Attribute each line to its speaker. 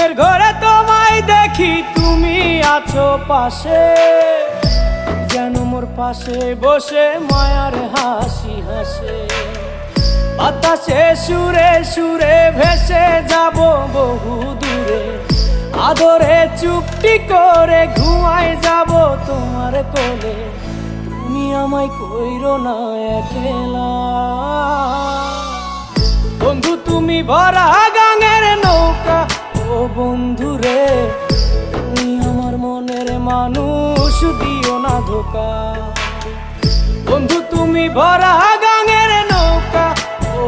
Speaker 1: ঘুমের ঘরে তোমায় দেখি, তুমি আছো পাশে, যেন মোর পাশে বসে মায়ার হাসি হাসে। বাতাসে সুরে সুরে ভেসে যাব বহু দূরে, আদরে চুপটি করে ঘুমায় যাব তোমার কোলে। তুমি আমায় কইরো না একলা বন্ধু, তুমি ভরা গাঙের নৌকা। ও বন্ধু রে, তুমি আমার মনের মানুষ, দিও না ধোকা। বন্ধু তুমি ভরা গাঙের নৌকা। ও